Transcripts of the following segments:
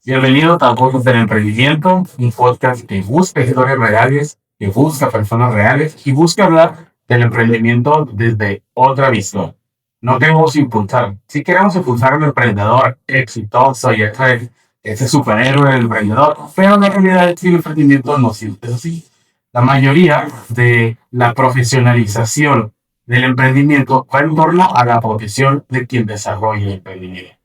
Bienvenido a Voces del Emprendimiento, un podcast que busca historias reales, que busca personas reales y busca hablar del emprendimiento desde otra visión. No queremos impulsar, sí queremos impulsar al emprendedor exitoso y ese superhéroe del emprendedor, pero la realidad es que el emprendimiento no siempre es así. La mayoría de la profesionalización del emprendimiento va en torno a la profesión de quien desarrolla el emprendimiento.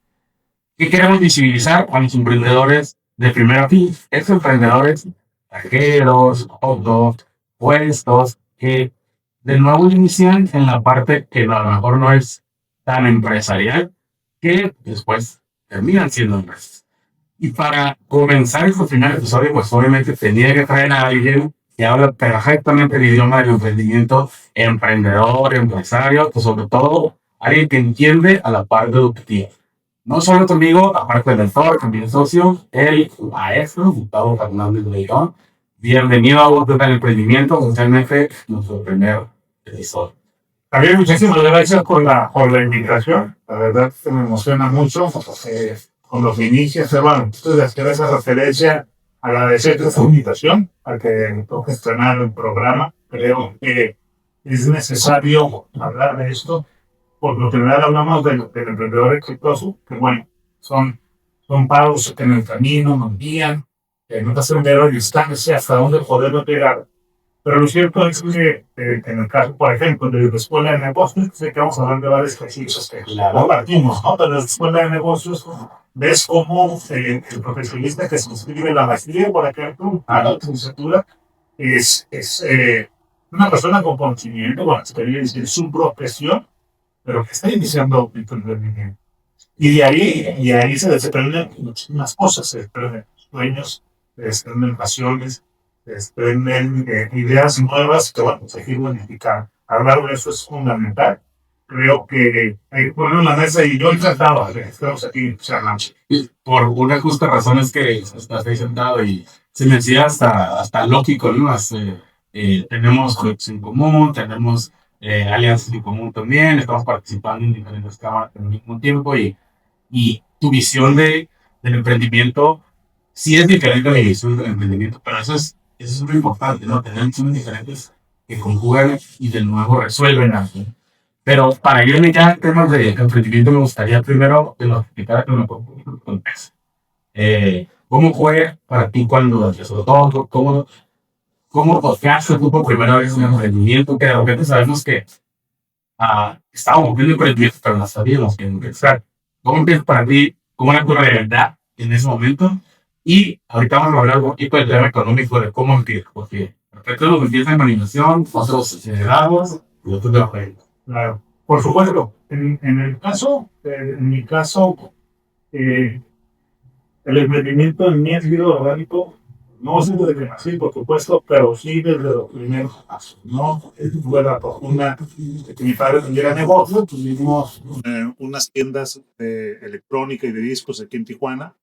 ¿Qué queremos visibilizar a los emprendedores de primera fila? Esos emprendedores, taqueros, autos, puestos, que de nuevo inician en la parte que a lo mejor no es tan empresarial, que después terminan siendo empresas. Y para comenzar este primer episodio, pues obviamente tenía que traer a alguien que habla perfectamente el idioma del emprendimiento, emprendedor, empresario, pues sobre todo alguien que entiende a la parte educativa. No solo conmigo, aparte del mentor, también socio, el maestro Gustavo Fernández de León. Bienvenido a Voz del Emprendimiento, socialmente nuestro primer episodio. Javier, muchísimas gracias por la invitación. La verdad que me emociona mucho con los inicios, Esteban, antes de hacer esa referencia, agradecerte esta invitación a que me toque estrenar el programa. Creo que es necesario hablar de esto. Por lo general hablamos del emprendedor exitoso, que bueno, son pasos que en el camino nos guían, que no te hacen ver la distancia hasta dónde poderlo llegar. Pero lo cierto es que en el caso, por ejemplo, de la escuela de negocios, sé que vamos a hablar de varios ejercicios que compartimos, ¿no? Pero en la escuela de negocios ves cómo el profesionista que se inscribe en la maestría, por ejemplo, a la licenciatura, es una persona con conocimiento, con experiencia en su profesión, pero que está iniciando un emprendimiento. Y ahí se desprenden muchísimas cosas, se desprenden sueños, se desprenden pasiones, se desprenden ideas nuevas que van a seguir modificando. Hablar de eso es fundamental. Creo que hay que poner en la mesa y yo encantado, estamos aquí charlando. Por una justa razón es que estás ahí sentado y se me hacía hasta lógico, ¿no? Tenemos proyectos en común, tenemos alianzas en común también, estamos participando en diferentes cámaras al mismo tiempo y tu visión del emprendimiento sí es diferente a mi visión del emprendimiento, pero eso es muy importante, ¿no? Tener visiones diferentes que conjugan y de nuevo resuelven algo. Pero para irme ya en temas de emprendimiento, me gustaría primero que nos explicara con un poco de contexto. ¿Cómo fue para ti cuando empezó todo? ¿Cómo tocaste tú por primera vez un emprendimiento? Que de repente sabemos que estábamos viendo emprendimientos, pero no sabíamos que empezar. ¿Cómo empieza para ti? ¿Cómo era tu realidad en ese momento? Y ahorita vamos a hablar un poquito del tema económico, de cómo empieza, porque de repente uno empieza en animación, otros acelerados y otros de la Claro, por supuesto. En mi caso, el emprendimiento en mí ha sido orgánico, no desde que nací, por supuesto, pero sí desde los primeros pasos, ¿no? Tuve la fortuna de que mi padre tuviera negocio, tuvimos unas tiendas de electrónica y de discos aquí en Tijuana,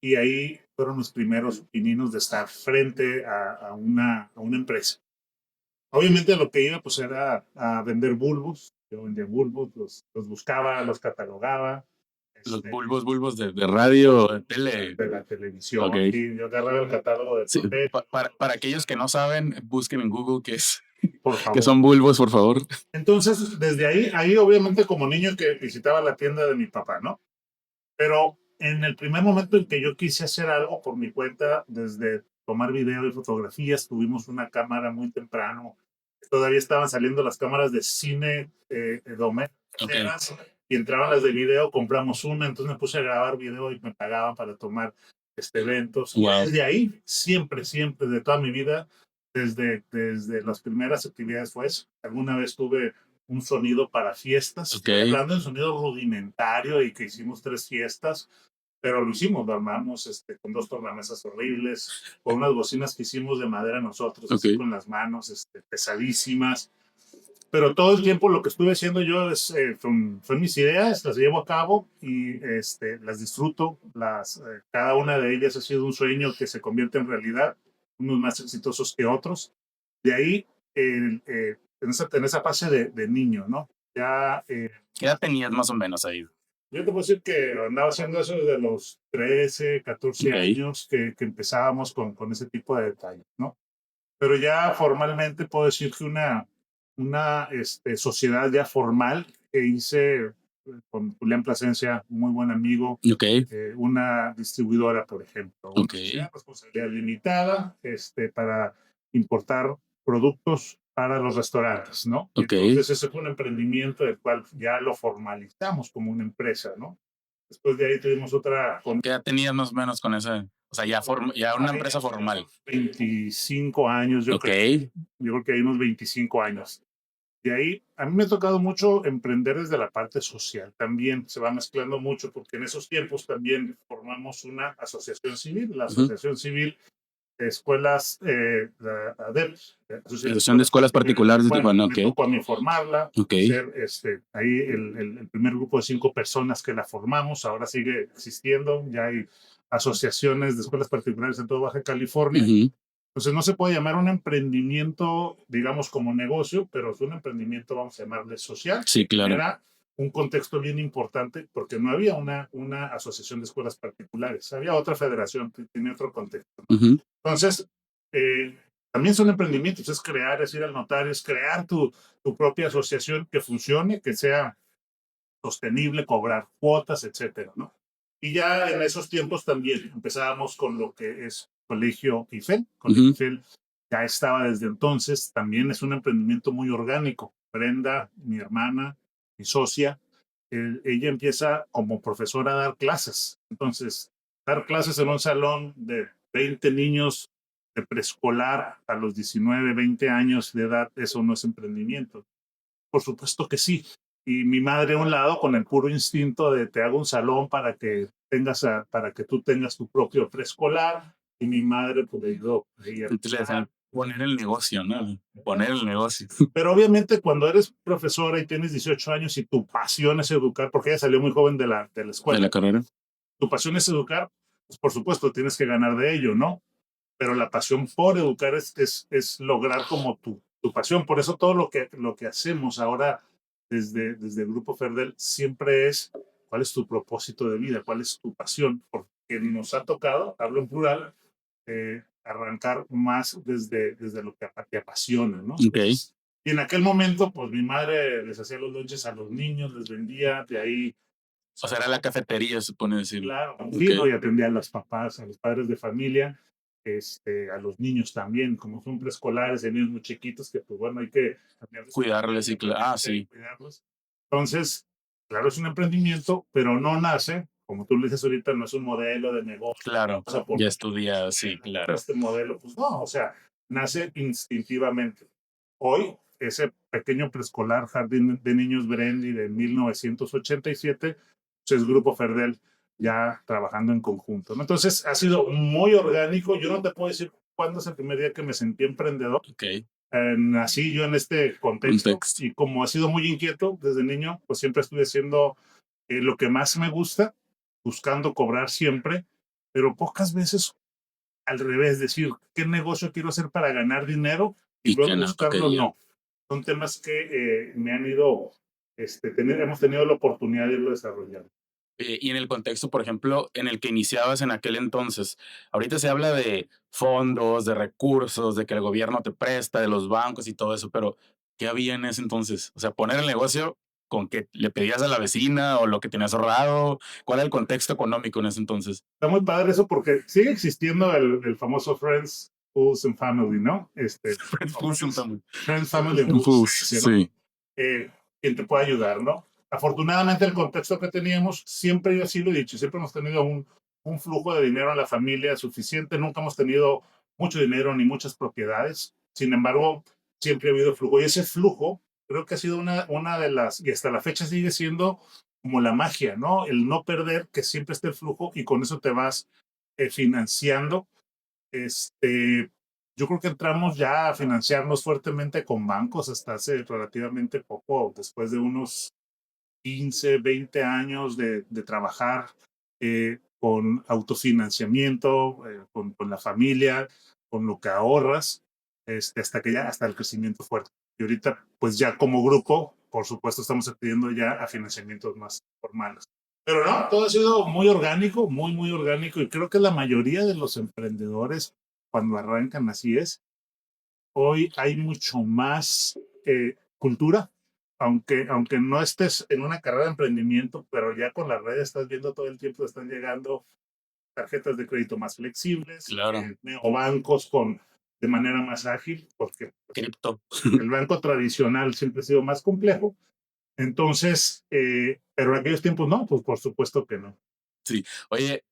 y ahí fueron los primeros pininos de estar frente a una empresa. Obviamente lo que iba pues era a vender bulbos. Yo vendía bulbos, los buscaba, los catalogaba. Los bulbos de radio, de tele. De la televisión. Ok. Sí, yo agarraba el catálogo de Sí, papel. para aquellos que no saben, busquen en Google qué Por favor. que son bulbos, por favor. Entonces, desde ahí obviamente como niño que visitaba la tienda de mi papá, ¿no? Pero en el primer momento en que yo quise hacer algo por mi cuenta, desde tomar video y fotografías, tuvimos una cámara muy temprano. Todavía estaban saliendo las cámaras de cine domésticas y entraban las de video, compramos una, entonces me puse a grabar video y me pagaban para tomar eventos. Wow. Desde ahí, siempre, de toda mi vida, desde las primeras actividades fue eso. Alguna vez tuve un sonido para fiestas, hablando de sonido rudimentario y que hicimos 3 fiestas, pero lo hicimos, lo armamos con 2 tornamesas horribles, con unas bocinas que hicimos de madera nosotros, así con las manos pesadísimas. Pero todo el tiempo lo que estuve haciendo yo son mis ideas, las llevo a cabo y las disfruto. Cada una de ellas ha sido un sueño que se convierte en realidad, unos más exitosos que otros. De ahí, en esa fase de niño, ¿no? Ya, ¿Qué edad tenías más o menos ahí? Yo te puedo decir que andaba haciendo eso desde los 13, 14 Ok. años que empezábamos con ese tipo de detalles, ¿no? Pero ya formalmente puedo decir que una sociedad ya formal que hice con Julián Plasencia, muy buen amigo, Ok. una distribuidora, por ejemplo, una Ok. sociedad responsabilidad limitada, para importar productos para los restaurantes, ¿no? Y Ok. entonces ese fue un emprendimiento del cual ya lo formalizamos como una empresa, ¿no? Después de ahí tuvimos otra con ¿Qué edad tenías más o menos con ese? O sea, ya una empresa formal. 25 años, Ok. yo creo que hay unos 25 años. De ahí, a mí me ha tocado mucho emprender desde la parte social. También se va mezclando mucho porque en esos tiempos también formamos una asociación civil, la Ujú. Asociación Civil de Escuelas, la ADEP, Asociación de Asociación de Escuelas escuelas particulares de Bueno, Tijuana. me Ok. tocó a mí formarla, Ok. ser ahí el primer grupo de 5 personas que la formamos. Ahora sigue existiendo, ya hay asociaciones de escuelas particulares en toda Baja California. Ujú. Entonces no se puede llamar un emprendimiento, digamos, como negocio, pero es un emprendimiento, vamos a llamarle social, Sí, que claro. genera un contexto bien importante porque no había una asociación de escuelas particulares, había otra federación que tenía otro contexto. Ujú. Entonces, eh, también son emprendimientos, es crear, es ir al notario, es crear tu propia asociación que funcione, que sea sostenible, cobrar cuotas, etcétera, ¿no? Y ya en esos tiempos también empezábamos con lo que es Colegio IFEL. Colegio Ujú. IFEL ya estaba desde entonces, también es un emprendimiento muy orgánico. Brenda, mi hermana, mi socia, ella empieza como profesora a dar clases. Entonces, dar clases en un salón de 20 niños de preescolar a los 19, 20 años de edad, eso no es emprendimiento. Por supuesto que sí. Y mi madre a un lado con el puro instinto de te hago un salón para que tú tengas tu propio preescolar. Y mi madre pues le ayudó. Entonces le decían poner el negocio, ¿no? Poner el negocio Pero obviamente cuando eres profesora y tienes 18 años y tu pasión es educar, porque ella salió muy joven de la de la escuela, carrera. tu pasión es educar, pues por supuesto tienes que ganar de ello, ¿no? Pero la pasión por educar es lograr como tu pasión. Por eso todo lo que hacemos ahora desde el Grupo Ferdel siempre es cuál es tu propósito de vida, cuál es tu pasión, porque nos ha tocado, hablo en plural, arrancar más desde lo que te apasiona, ¿no? Ok. Entonces, y en aquel momento, pues mi madre les hacía los lunches a los niños, les vendía, de ahí O sea, era la cafetería, se supone decirlo. claro, Ok. sí, ¿no? Y atendía a los papás, a los padres de familia, a los niños también, como son preescolares, de niños muy chiquitos, que pues bueno, hay que cambiarles Cuidarles y y sí, cuidarlos. Entonces, claro, es un emprendimiento, pero no nace, como tú le dices ahorita, no es un modelo de negocio. claro. O sea, por Ya estudiado, sí, claro. este modelo, pues no, o sea, nace instintivamente. Hoy, ese pequeño preescolar, Jardín de Niños Brendi de 1987, pues es Grupo Ferdel ya trabajando en conjunto, ¿no? Entonces, ha sido muy orgánico. Yo no te puedo decir cuándo es el primer día que me sentí emprendedor. Ok. Nací yo en este contexto Contexto. y como he sido muy inquieto desde niño, pues siempre estuve haciendo lo que más me gusta, buscando cobrar siempre, pero pocas veces al revés, decir qué negocio quiero hacer para ganar dinero y Y luego que no, ok, buscarlo, ya. no. Son temas que me han ido, hemos tenido la oportunidad de irlo desarrollando. Y en el contexto, por ejemplo, en el que iniciabas en aquel entonces, ahorita se habla de fondos, de recursos, de que el gobierno te presta, de los bancos y todo eso, pero ¿qué había en ese entonces? O sea, poner el negocio con que le pedías a la vecina o lo que tenías ahorrado, ¿cuál era el contexto económico en ese entonces? Está muy padre eso porque sigue existiendo el famoso Friends, Fools and Family, ¿no? Friends, Family and Fools, ¿no? Sí. eh, quien te pueda ayudar, ¿no? Afortunadamente el contexto que teníamos, siempre yo así lo he dicho, siempre hemos tenido un flujo de dinero en la familia suficiente, nunca hemos tenido mucho dinero ni muchas propiedades, sin embargo, siempre ha habido flujo y ese flujo creo que ha sido una de las, y hasta la fecha sigue siendo como la magia, ¿no? El no perder, que siempre esté el flujo y con eso te vas financiando. Yo creo que entramos ya a financiarnos fuertemente con bancos hasta hace relativamente poco, después de unos 15, 20 años de trabajar con autofinanciamiento, con la familia, con lo que ahorras, hasta que ya, hasta el crecimiento fuerte. Y ahorita, pues ya como grupo, por supuesto, estamos accediendo ya a financiamientos más formales. Pero no, todo ha sido muy orgánico, muy, muy orgánico. Y creo que la mayoría de los emprendedores, cuando arrancan así es, hoy hay mucho más cultura, aunque no estés en una carrera de emprendimiento, pero ya con las redes estás viendo todo el tiempo, están llegando tarjetas de crédito más flexibles, Claro. neobancos de manera más ágil, porque Cripto. el banco tradicional siempre ha sido más complejo. Entonces, pero en aquellos tiempos no, pues por supuesto que no. Sí. Oye,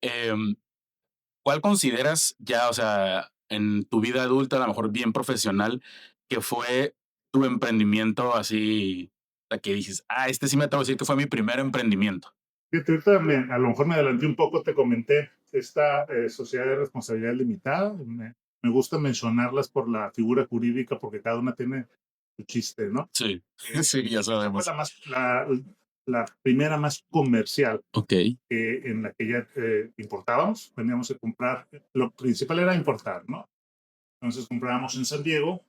¿cuál consideras ya, o sea, en tu vida adulta, a lo mejor bien profesional, que fue tu emprendimiento así, la que dices, este sí me atrevo a decir que fue mi primer emprendimiento? Fíjate, ahorita a lo mejor me adelanté un poco, te comenté esta sociedad de responsabilidad limitada. Me gusta mencionarlas por la figura jurídica porque cada una tiene su chiste, ¿no? Sí, sí, ya Fue sabemos. la primera más comercial Ok, en la que ya importábamos, veníamos a comprar, lo principal era importar, ¿no? Entonces comprábamos en San Diego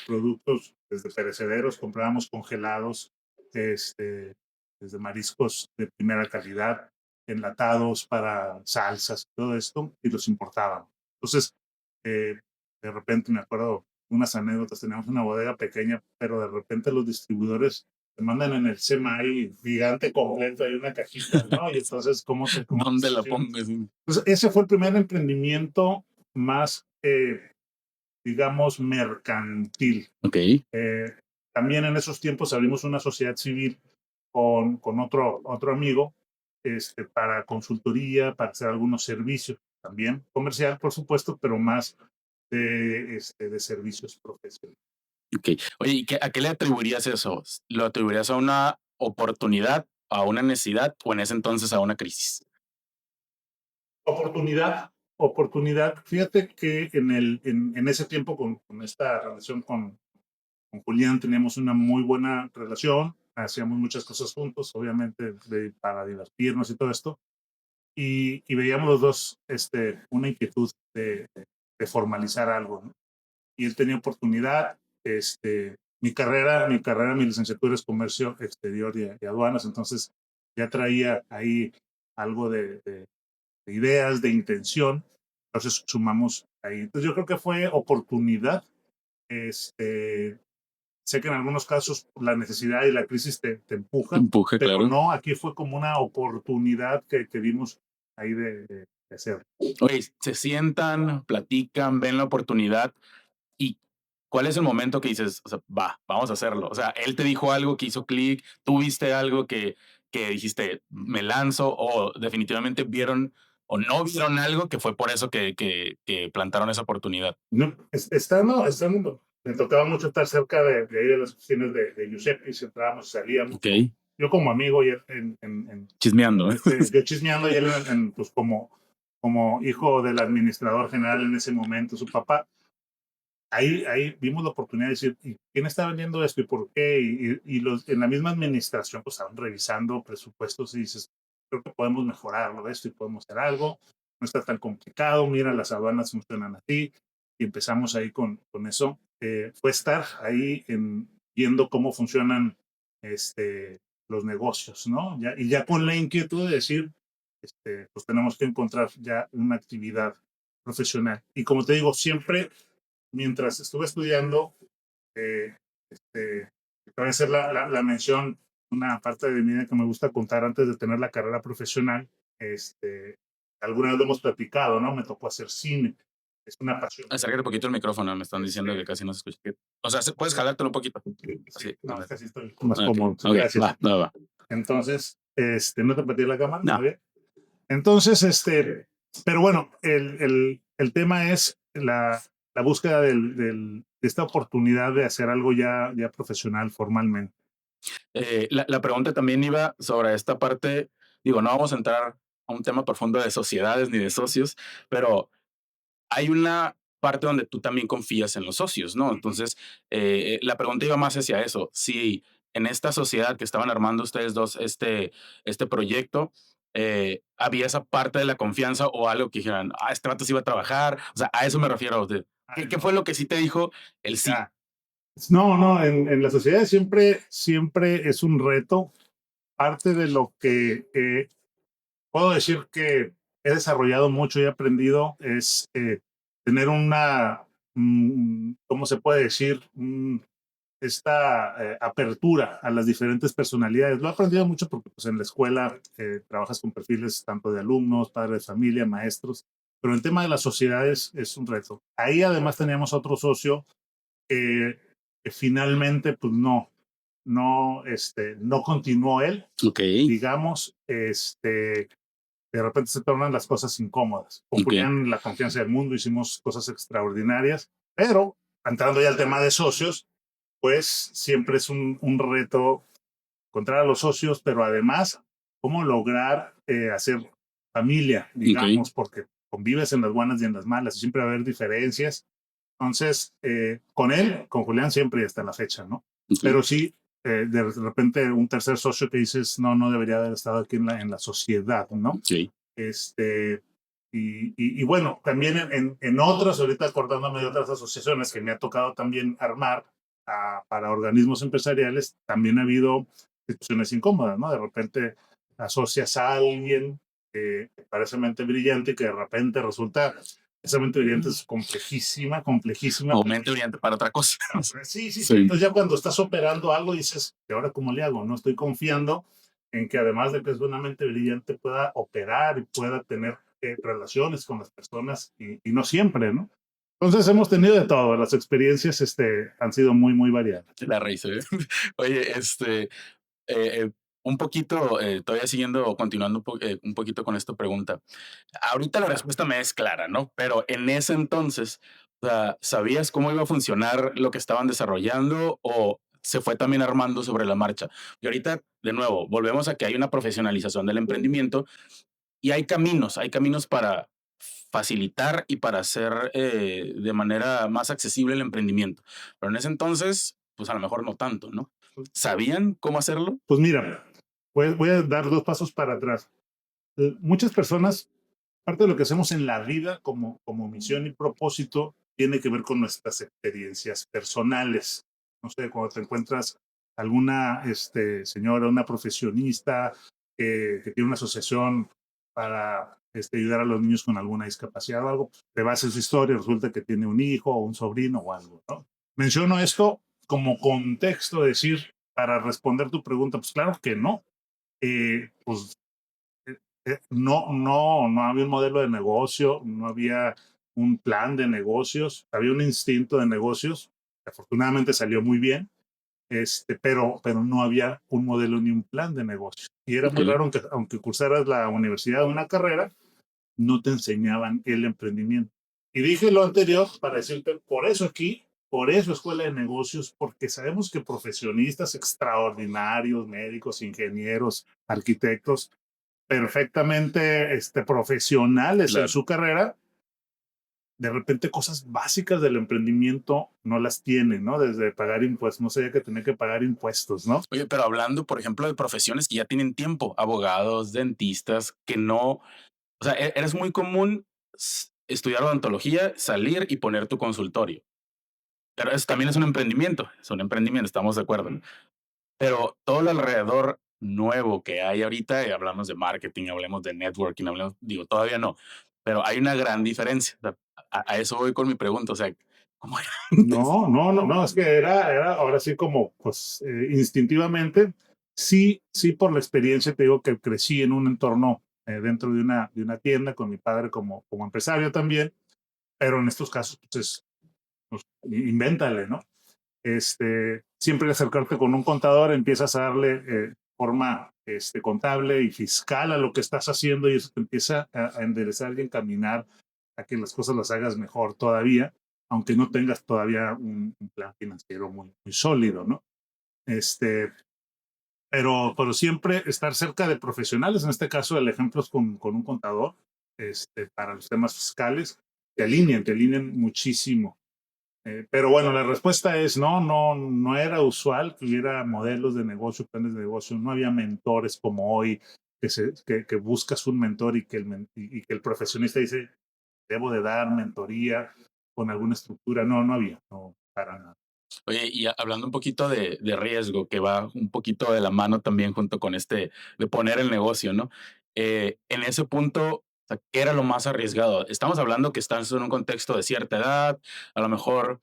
productos desde perecederos, comprábamos congelados, este, desde mariscos de primera calidad, enlatados para salsas, todo esto, y los importábamos. Entonces, de repente me acuerdo unas anécdotas, teníamos una bodega pequeña, pero de repente los distribuidores te mandan en el SEMAI gigante completo, hay una cajita, ¿no? Y entonces, ¿cómo te ¿dónde la solucionas? pongo? Entonces, ese fue el primer emprendimiento más digamos, mercantil. Ok, Eh, también en esos tiempos abrimos una sociedad civil con otro amigo para consultoría, para hacer algunos servicios, también comercial, por supuesto, pero más de servicios profesionales. ok. Oye, ¿y a qué le atribuirías eso? ¿Lo atribuirías a una oportunidad, a una necesidad o en ese entonces a una crisis? Oportunidad. Fíjate que en ese tiempo con esta relación con Julián teníamos una muy buena relación, hacíamos muchas cosas juntos, obviamente para divertirnos y todo esto, y veíamos los dos una inquietud de formalizar algo, ¿no? Y él tenía oportunidad, mi licenciatura es comercio exterior y aduanas, entonces ya traía ahí algo de ideas, de intención, entonces sumamos ahí. Entonces yo creo que fue oportunidad, sé que en algunos casos la necesidad y la crisis te empujan, Empuje, pero claro. no, aquí fue como una oportunidad que vimos ahí de hacer. Oye, se sientan, platican, ven la oportunidad y ¿cuál es el momento que dices, o sea, vamos a hacerlo? O sea, él te dijo algo que hizo clic, tú viste algo que dijiste, me lanzo, o definitivamente vieron o no vieron algo que fue por eso que plantaron esa oportunidad. No, estando, me tocaba mucho estar cerca de ahí de las oficinas de Giuseppe, si entrábamos, salíamos. Ok, Yo como amigo y él chismeando. yo chismeando y él pues como hijo del administrador general en ese momento, su papá. Ahí vimos la oportunidad de decir, ¿y quién está vendiendo esto y por qué? Y en la misma administración, pues estaban revisando presupuestos y dices, creo que podemos mejorarlo esto y podemos hacer algo, no está tan complicado, mira, las aduanas funcionan así, y empezamos ahí con eso. Fue estar ahí viendo cómo funcionan los negocios, ¿no? Y ya con la inquietud de decir, pues tenemos que encontrar ya una actividad profesional. Y como te digo, siempre mientras estuve estudiando, eh, voy a hacer la mención, una parte de mi vida que me gusta contar antes de tener la carrera profesional. Alguna vez lo hemos platicado, ¿no? Me tocó hacer cine. Es una pasión. Acércate un poquito el micrófono, me están diciendo que casi no se escucha. O sea, puedes jalártelo un poquito. Sí, Así, no, ándale. casi estoy más Ok, cómodo. ok, Gracias. va. Entonces, no te perdí la cámara. No. ¿No? Bien. Entonces, pero bueno, el tema es la búsqueda de esta oportunidad de hacer algo ya profesional formalmente. La pregunta también iba sobre esta parte, digo, no vamos a entrar a un tema profundo de sociedades ni de socios, pero hay una parte donde tú también confías en los socios, ¿no? Entonces, la pregunta iba más hacia eso. Si en esta sociedad que estaban armando ustedes dos este proyecto, había esa parte de la confianza o algo que dijeran, este vato sí va a trabajar. O sea, a eso me refiero a usted. ¿Qué fue lo que sí te dijo el sí? Ya. No, en la sociedad siempre es un reto. Parte de lo que puedo decir que he desarrollado mucho y he aprendido es tener una, ¿cómo se puede decir? Esta apertura a las diferentes personalidades. Lo he aprendido mucho porque pues, en la escuela trabajas con perfiles tanto de alumnos, padres de familia, maestros, pero el tema de las sociedades es un reto. Ahí además teníamos otro socio que finalmente pues no continuó él, Ok, digamos, de repente se tornan las cosas incómodas. Con ok, Julián, la confianza del mundo, hicimos cosas extraordinarias, pero entrando ya al tema de socios, pues siempre es un reto encontrar a los socios, pero además, cómo lograr hacer familia, ok, digamos, porque convives en las buenas y en las malas, y siempre va a haber diferencias. Entonces, con él, con Julián, siempre y hasta la fecha, ¿no? ok, Pero sí, de repente un tercer socio que dices, no, no debería haber estado aquí en la sociedad, ¿no? ok, Este, y bueno, también en otras, ahorita acordándome de otras asociaciones que me ha tocado también armar para organismos empresariales, también ha habido situaciones incómodas, ¿no? De repente asocias a alguien que parece mente brillante y que de repente resulta, esa mente brillante es complejísima, complejísima. o mente brillante para otra cosa. Sí, sí, sí. Sí, Entonces ya cuando estás operando algo dices, ¿y ahora cómo le hago? No estoy confiando en que además de que es una mente brillante pueda operar y pueda tener relaciones con las personas y no siempre, ¿no? Entonces hemos tenido de todo, las experiencias han sido muy, muy variadas. la raíz. Oye, un poquito, todavía siguiendo o continuando un poquito con esta pregunta. Ahorita la respuesta me es clara, ¿no? Pero en ese entonces, o sea, ¿sabías cómo iba a funcionar lo que estaban desarrollando o se fue también armando sobre la marcha? Y ahorita, de nuevo, volvemos a que hay una profesionalización del emprendimiento y hay caminos para facilitar y para hacer de manera más accesible el emprendimiento. Pero en ese entonces, pues a lo mejor no tanto, ¿no? ¿Sabían cómo hacerlo? Pues mira, voy a dar dos pasos para atrás. Muchas personas, parte de lo que hacemos en la vida como misión y propósito, tiene que ver con nuestras experiencias personales. No sé, cuando te encuentras alguna señora, una profesionista que tiene una asociación para ayudar a los niños con alguna discapacidad o algo, pues, te vas a su historia, resulta que tiene un hijo o un sobrino o algo, ¿no? Menciono esto como contexto, decir, para responder tu pregunta, pues claro que no. Pues no había un modelo de negocio, no había un plan de negocios, había un instinto de negocios, que afortunadamente salió muy bien, pero no había un modelo ni un plan de negocio. Y era Ok, muy raro, aunque cursaras la universidad o una carrera, no te enseñaban el emprendimiento. Y dije lo anterior para decirte, por eso aquí, por eso Escuela de Negocios, porque sabemos que profesionistas extraordinarios, médicos, ingenieros, arquitectos, perfectamente profesionales en claro. su carrera, de repente cosas básicas del emprendimiento no las tienen, ¿no? Desde pagar impuestos, no sabía que tenía que pagar impuestos, ¿no? Oye, pero hablando, por ejemplo, de profesiones que ya tienen tiempo, abogados, dentistas, que no, o sea, eres muy común estudiar odontología, salir y poner tu consultorio. Pero eso también es un emprendimiento, estamos de acuerdo, ¿no? Pero todo lo alrededor nuevo que hay ahorita, y hablamos de marketing, hablemos de networking, hablemos, digo, todavía no, pero hay una gran diferencia. O sea, a eso voy con mi pregunta, o sea, ¿cómo era antes? No, no, no, no, es que era ahora sí como, pues, instintivamente, sí, sí, por la experiencia te digo que crecí en un entorno dentro de una tienda con mi padre como empresario también, pero en estos casos, pues, invéntale, ¿no? Siempre acercarte con un contador, empiezas a darle forma contable y fiscal a lo que estás haciendo y eso te empieza a enderezar y encaminar a que las cosas las hagas mejor todavía, aunque no tengas todavía un plan financiero muy, muy sólido, ¿no? Este, pero siempre estar cerca de profesionales, en este caso el ejemplo es con un contador, para los temas fiscales, te alinean muchísimo. Pero bueno, la respuesta es no, no, no era usual que hubiera modelos de negocio, planes de negocio, no había mentores como hoy, que buscas un mentor y que el profesionista dice, debo de dar mentoría con alguna estructura. No, no había, no, para nada. Oye, y hablando un poquito de riesgo, que va un poquito de la mano también junto con de poner el negocio, ¿no? En ese punto, o sea, ¿qué era lo más arriesgado? Estamos hablando que estás en un contexto de cierta edad, a lo mejor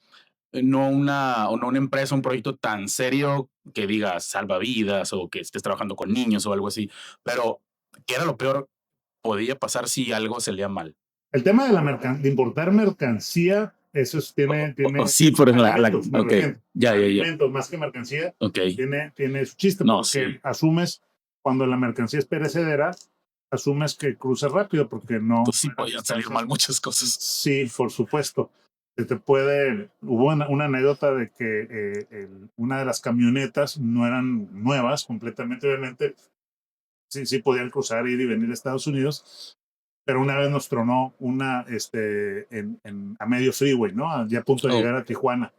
no una empresa, un proyecto tan serio que diga salvavidas o que estés trabajando con niños o algo así, pero ¿qué era lo peor podía pasar si algo salía mal? El tema de de importar mercancía, eso tiene Sí, por alimentos, me okey, refiero. ya, ya, ya, Alimentos más que mercancía, okey. tiene su chiste, No, porque sí, asumes, cuando la mercancía es perecedera, asumes que cruza rápido, porque no pues sí eran podían salir mal distancias. muchas cosas. Sí, por supuesto. Hubo una anécdota de que una de las camionetas no eran nuevas completamente, obviamente, sí podían cruzar, ir y venir a Estados Unidos, pero una vez nos tronó una a medio freeway, ¿no? Ya a punto de Oh, llegar a Tijuana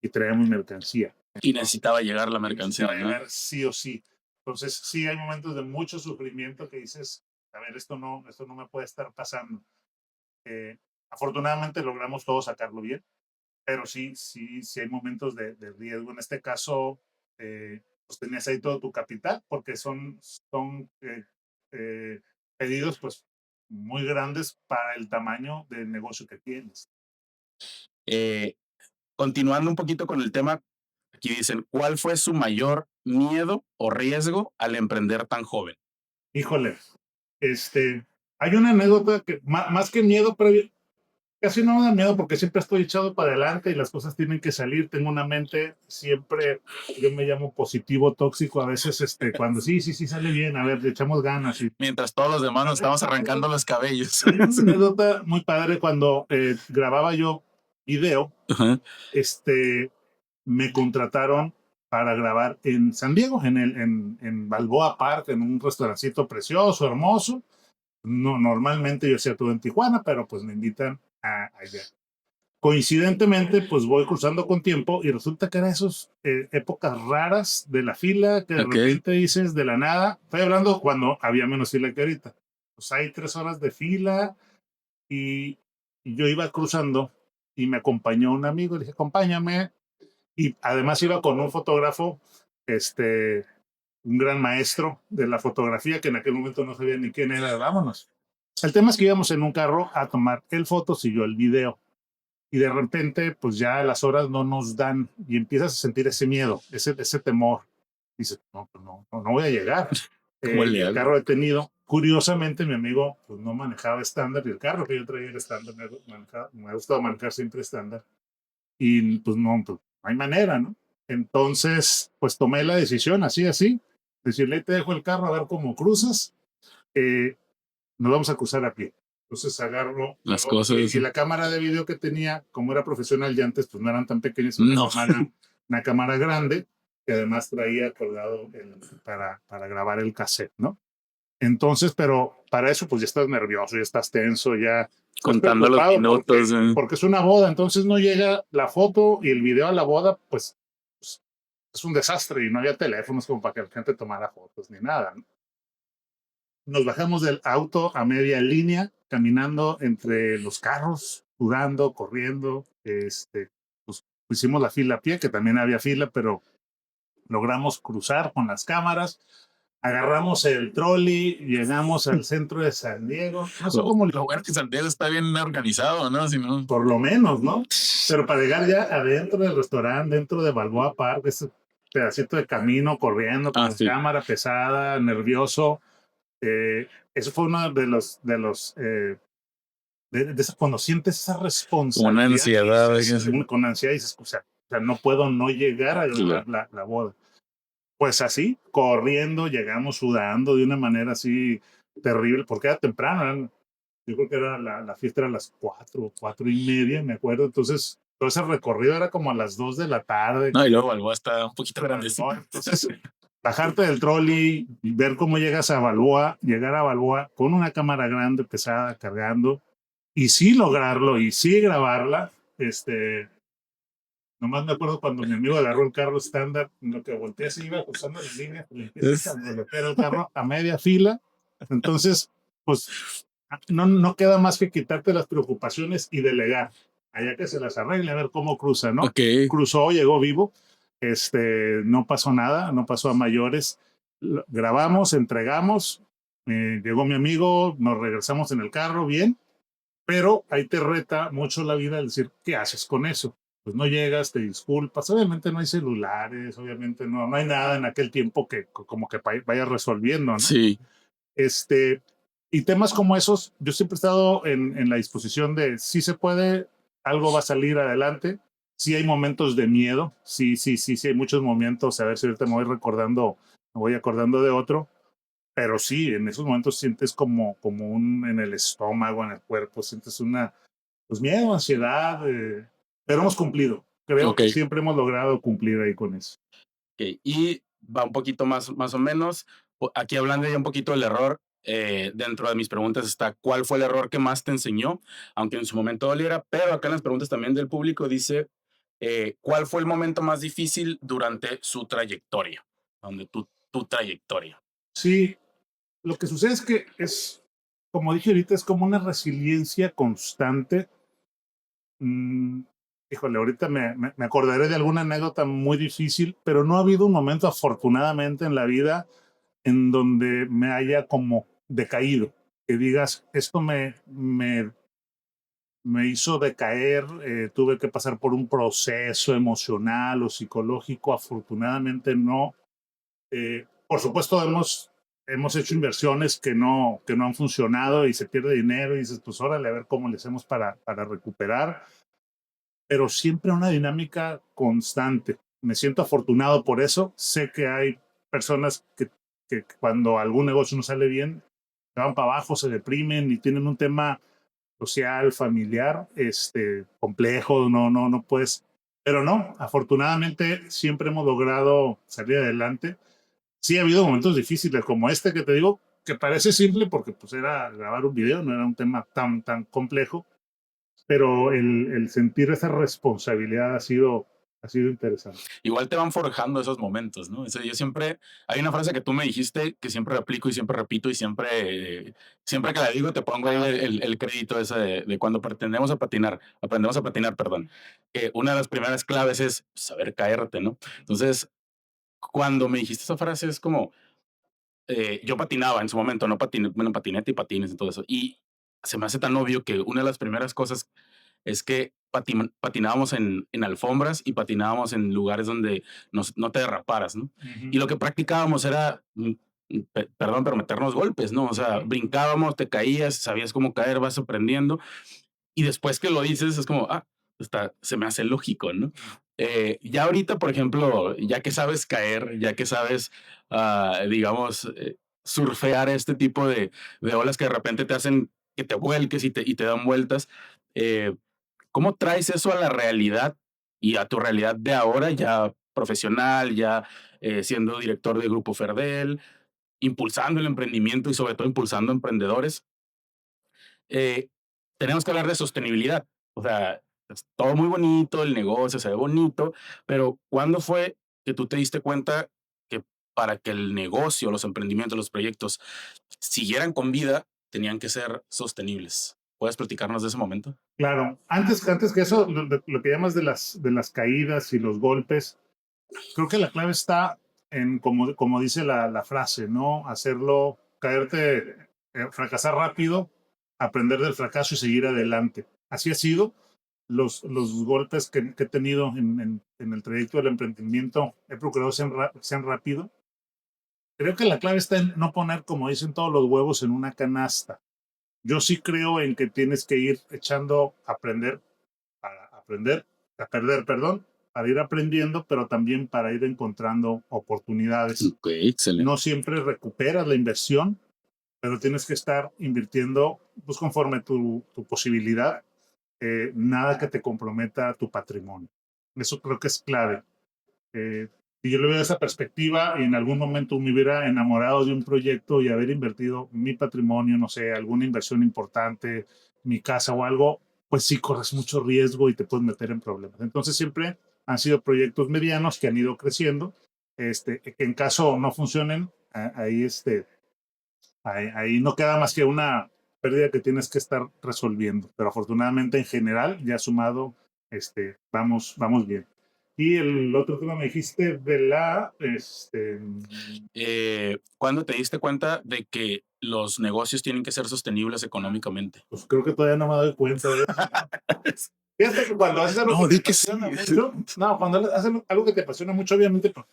y traíamos mercancía. y necesitaba llegar la Y mercancía, necesitaba ¿no? llegar sí o sí. Entonces, sí hay momentos de mucho sufrimiento que dices, a ver, esto no me puede estar pasando. Eh, Afortunadamente logramos todos sacarlo bien, pero sí hay momentos de riesgo. En este caso, pues tenías ahí todo tu capital, porque son pedidos pues muy grandes para el tamaño del negocio que tienes. Eh, Continuando un poquito con el tema, aquí dicen, ¿cuál fue su mayor miedo o riesgo al emprender tan joven? Híjole, hay una anécdota que más que miedo, pero casi no me da miedo porque siempre estoy echado para adelante y las cosas tienen que salir. Tengo una mente siempre, yo me llamo positivo tóxico, a veces cuando sí sale bien, a ver, le echamos ganas. Y Mientras todos los demás nos estamos arrancando los cabellos. hay una anécdota muy padre cuando grababa yo video, Ajá. me contrataron para grabar en San Diego, en Balboa Park, en un restaurancito precioso, hermoso. No, normalmente yo hacía todo en Tijuana, pero pues me invitan allá. Coincidentemente, pues voy cruzando con tiempo y resulta que eran esas épocas raras de la fila que de Ok. repente dices de la nada. Estoy hablando cuando había menos fila que ahorita. Pues hay 3 horas de fila y, y yo iba cruzando y me acompañó un amigo. Le dije, acompáñame. Y además iba con un fotógrafo, este, un gran maestro de la fotografía que en aquel momento no sabía ni quién era. Vámonos. El tema es que íbamos en un carro a tomar el fotos y yo el video. Y de repente, pues ya las horas no nos dan y empiezas a sentir ese miedo, ese temor. Dices, no, pues no voy a llegar. ¿Cómo Y le el hago? carro detenido. Curiosamente, mi amigo pues, no manejaba estándar y el carro que yo traía era estándar. Me ha gustado manejar siempre estándar. Y pues no hay manera, ¿no? Entonces, pues tomé la decisión así. Decirle, te dejo el carro a ver cómo cruzas. Eh, Nos vamos a cruzar a pie. Entonces agarro Las cosas. y la cámara de video que tenía, como era profesional ya antes, pues no eran tan pequeñas, No. una cámara grande que además traía colgado para grabar el cassette, ¿no? Entonces, pero para eso pues ya estás nervioso, ya estás tenso, ya estás Contando los preocupado minutos. porque es una boda, entonces no llega la foto y el video a la boda, pues es un desastre y no había teléfonos como para que la gente tomara fotos ni nada, ¿no? Nos bajamos del auto a media línea, caminando entre los carros, sudando, corriendo. Pues hicimos la fila a pie, que también había fila, pero logramos cruzar con las cámaras. Agarramos el trolley, llegamos al centro de San Diego. No sé cómo, Lo bueno es que Santiago está bien organizado, ¿no? Si no. por lo menos, ¿no? Pero para llegar ya adentro del restaurante, dentro de Balboa Park, ese pedacito de camino, corriendo con la Sí. cámara pesada, nervioso. Eso fue uno cuando sientes esa Como responsabilidad. una ansiedad. Con ansiedad dices, o sea, no puedo no llegar a grabar la boda. Pues así, corriendo, llegamos sudando de una manera así terrible, porque era temprano. Yo creo que era la fiesta era a las 4:30, me acuerdo. Entonces, todo ese recorrido era como a las 2 de la tarde. No, y luego Balboa está un poquito grandecito. Entonces, bajarte del trolley, ver cómo llegas a Balboa, llegar a Balboa con una cámara grande, pesada, cargando, y sí lograrlo, y sí grabarla. Nomás me acuerdo cuando mi amigo agarró el carro estándar, en lo que volteé se iba cruzando la línea, le empieza a bloquear el carro a media fila. Entonces, pues no queda más que quitarte las preocupaciones y delegar. Allá que se las arregle, a ver cómo cruza, ¿no? Ok. Cruzó, llegó vivo. No pasó nada, no pasó a mayores. Grabamos, entregamos llegó mi amigo, nos regresamos en el carro, bien, pero ahí te reta mucho la vida el decir, ¿qué haces con eso? Pues no llegas, te disculpas, obviamente no hay celulares, obviamente no hay nada en aquel tiempo que como que vayas resolviendo, ¿no? Sí, Este, y temas como esos, yo siempre he estado en la disposición de si se puede, algo va a salir adelante. Sí hay momentos de miedo, sí hay muchos momentos, a ver si ahorita me voy acordando de otro, pero sí, en esos momentos sientes como un en el estómago, en el cuerpo, sientes pues miedo, ansiedad, pero hemos cumplido. Creo ok. que siempre hemos logrado cumplir ahí con eso. Ok, y va un poquito más o menos. Aquí hablando ya un poquito del error, dentro de mis preguntas está, ¿cuál fue el error que más te enseñó? Aunque en su momento doliera, pero acá en las preguntas también del público dice, ¿cuál fue el momento más difícil durante su trayectoria? Donde tu trayectoria. Sí, lo que sucede es que como dije ahorita, es como una resiliencia constante. Mm, híjole, ahorita me acordaré de alguna anécdota muy difícil, pero no ha habido un momento afortunadamente en la vida en donde me haya como decaído. Que digas, esto me hizo decaer, tuve que pasar por un proceso emocional o psicológico, afortunadamente no. Por supuesto, hemos hecho inversiones que no han funcionado y se pierde dinero y dices, pues órale, a ver cómo le hacemos para recuperar, pero siempre una dinámica constante. Me siento afortunado por eso. Sé que hay personas que cuando algún negocio no sale bien, se van para abajo, se deprimen y tienen un tema social, familiar, complejo, no puedes, pero no, afortunadamente siempre hemos logrado salir adelante. Sí ha habido momentos difíciles como este que te digo, que parece simple porque pues era grabar un video, no era un tema tan complejo, pero el sentir esa responsabilidad ha sido interesante. Igual te van forjando esos momentos, ¿no? Yo siempre, hay una frase que tú me dijiste que siempre replico y siempre repito y siempre que la digo te pongo ahí el crédito ese de cuando aprendemos a patinar, perdón, que una de las primeras claves es saber caerte, ¿no? Entonces, cuando me dijiste esa frase es como, yo patinaba en su momento, no patiné, bueno, patinete y patines y todo eso, y se me hace tan obvio que una de las primeras cosas es que patinábamos en alfombras y patinábamos en lugares donde no te derraparas, ¿no? Y lo que practicábamos era, perdón, pero meternos golpes, ¿no? O sea, brincábamos, te caías, sabías cómo caer, vas aprendiendo. Y después que lo dices, es como, se me hace lógico, ¿no? Ya ahorita, por ejemplo, ya que sabes caer, ya que sabes, digamos, surfear este tipo de olas que de repente te hacen que te vuelques y te dan vueltas, eh, ¿cómo traes eso a la realidad y a tu realidad de ahora, ya profesional, ya siendo director de Grupo Ferdel, impulsando el emprendimiento y sobre todo impulsando emprendedores? eh, Tenemos que hablar de sostenibilidad. O sea, es todo muy bonito, el negocio se ve bonito, pero ¿cuándo fue que tú te diste cuenta que para que el negocio, los emprendimientos, los proyectos siguieran con vida, tenían que ser sostenibles? ¿Puedes platicarnos de ese momento? Claro, antes que eso, lo que llamas de las caídas y los golpes, creo que la clave está en, como dice la frase, ¿no? Hacerlo, caerte, fracasar rápido, aprender del fracaso y seguir adelante. Así ha sido. Los golpes que he tenido en el trayecto del emprendimiento, he procurado sean rápido. Creo que la clave está en no poner, como dicen, todos los huevos en una canasta. Yo sí creo en que tienes que ir echando aprender, a perder, perdón, para ir aprendiendo, pero también para ir encontrando oportunidades. Ok, excelente. No siempre recuperas la inversión, pero tienes que estar invirtiendo pues, conforme tu posibilidad, nada que te comprometa tu patrimonio. Eso creo que es clave. Si yo le veo esa perspectiva y en algún momento me hubiera enamorado de un proyecto y haber invertido mi patrimonio, no sé, alguna inversión importante, mi casa o algo, pues sí corres mucho riesgo y te puedes meter en problemas. Entonces siempre han sido proyectos medianos que han ido creciendo, que en caso no funcionen, ahí no queda más que una pérdida que tienes que estar resolviendo. Pero afortunadamente en general, ya sumado, vamos bien. Y el otro tema me dijiste de ¿Cuándo te diste cuenta de que los negocios tienen que ser sostenibles económicamente. Pues creo que todavía no me doy cuenta de eso. Fíjate que cuando haces algo No, que di te que sí. apasiona mucho, no, cuando haces algo que te apasiona mucho, obviamente, pues,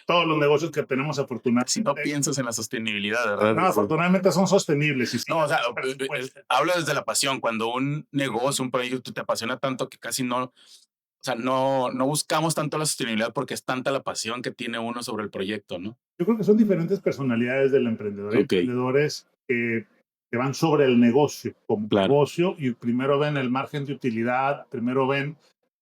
todos los negocios que tenemos Si no afortunadamente, piensas en la sostenibilidad, ¿verdad? no, afortunadamente son sostenibles y sí, No, o sea, presupuesto. hablo desde la pasión. Cuando un negocio, un proyecto te apasiona tanto que casi no, o sea, no buscamos tanto la sostenibilidad porque es tanta la pasión que tiene uno sobre el proyecto, ¿no? Yo creo que son diferentes personalidades del emprendedor. Hay Ok, emprendedores que van sobre el negocio como claro. negocio y primero ven el margen de utilidad, primero ven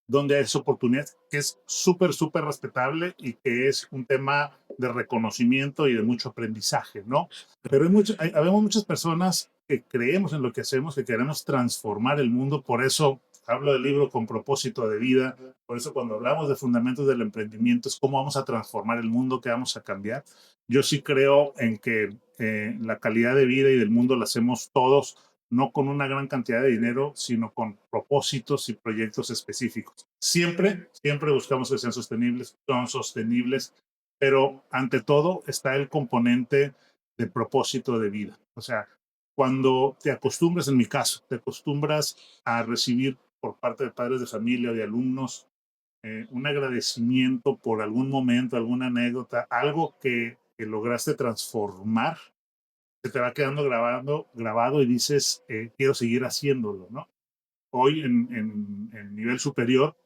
dónde hay esa oportunidad, que es súper, súper respetable y que es un tema de reconocimiento y de mucho aprendizaje, ¿no? Pero habemos muchas personas que creemos en lo que hacemos, que queremos transformar el mundo, por eso hablo del libro Con propósito de vida, por eso cuando hablamos de fundamentos del emprendimiento es cómo vamos a transformar el mundo, qué vamos a cambiar. Yo sí creo en que la calidad de vida y del mundo la hacemos todos, no con una gran cantidad de dinero, sino con propósitos y proyectos específicos. Siempre, siempre buscamos que sean sostenibles, son sostenibles, pero ante todo está el componente de propósito de vida. O sea, cuando te acostumbras, en mi caso, te acostumbras a recibir por parte de padres de familia o de alumnos un agradecimiento por algún momento, alguna anécdota, algo que lograste transformar, se te va quedando grabado y dices, quiero seguir haciéndolo, ¿no? Hoy en nivel superior,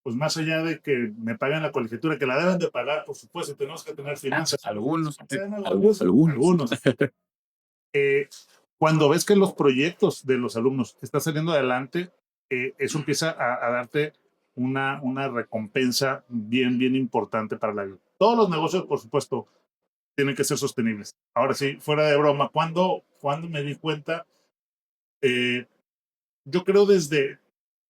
pues más allá de que me paguen la colegiatura, que la deben de pagar, por supuesto, tenemos que tener finanzas. Algunos. Algunos. Cuando ves que los proyectos de los alumnos están saliendo adelante, eso empieza a darte una recompensa bien, bien importante para la vida. Todos los negocios, por supuesto, tienen que ser sostenibles. Ahora sí, fuera de broma, cuando me di cuenta, yo creo desde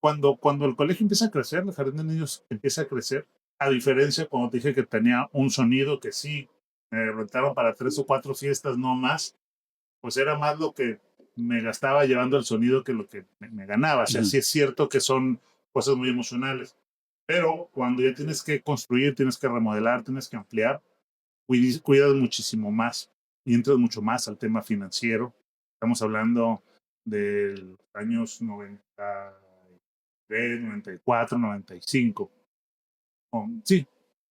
cuando el colegio empieza a crecer, el jardín de niños empieza a crecer, a diferencia cuando te dije que tenía un sonido que sí, me rentaron para 3 o 4 fiestas, no más, pues era más lo que me gastaba llevando el sonido que lo que me ganaba. O sea, sí es cierto que son cosas muy emocionales, pero cuando ya tienes que construir, tienes que remodelar, tienes que ampliar, cuidas muchísimo más y entras mucho más al tema financiero. Estamos hablando de los años 93, 94, 95. Sí,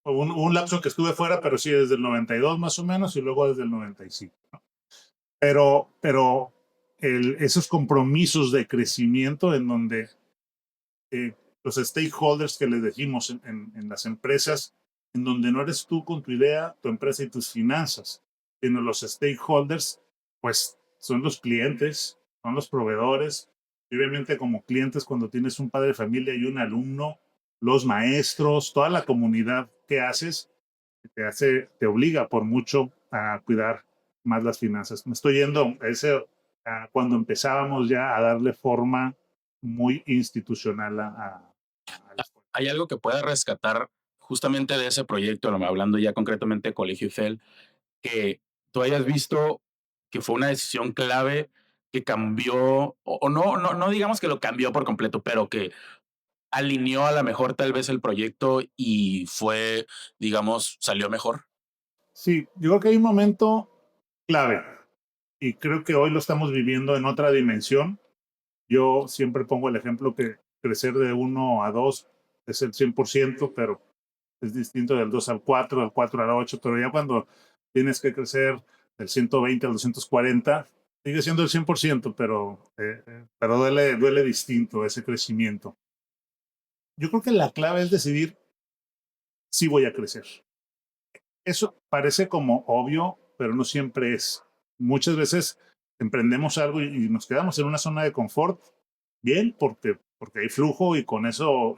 un lapso que estuve fuera, pero sí desde el 92 más o menos y luego desde el 95. ¿No? Pero esos compromisos de crecimiento en donde los stakeholders que les decimos en las empresas, en donde no eres tú con tu idea, tu empresa y tus finanzas, sino los stakeholders, pues son los clientes, son los proveedores, y obviamente como clientes cuando tienes un padre de familia y un alumno, los maestros, toda la comunidad que haces, te obliga por mucho a cuidar más las finanzas. Me estoy yendo a cuando empezábamos ya a darle forma muy institucional a la escuela. ¿Hay algo que pueda rescatar justamente de ese proyecto, hablando ya concretamente de Colegio Eiffel, que tú hayas visto que fue una decisión clave que cambió, o no digamos que lo cambió por completo, pero que alineó a la mejor tal vez el proyecto y fue, digamos, salió mejor? Sí, yo creo que hay un momento clave y creo que hoy lo estamos viviendo en otra dimensión. Yo siempre pongo el ejemplo que crecer de 1 a 2 es el 100%, pero es distinto del 2 al 4, del 4 al 8, pero ya cuando tienes que crecer del 120 al 240, sigue siendo el 100%, pero duele distinto ese crecimiento. Yo creo que la clave es decidir si voy a crecer. Eso parece como obvio, pero no siempre es. Muchas veces emprendemos algo y nos quedamos en una zona de confort, bien, porque hay flujo y con eso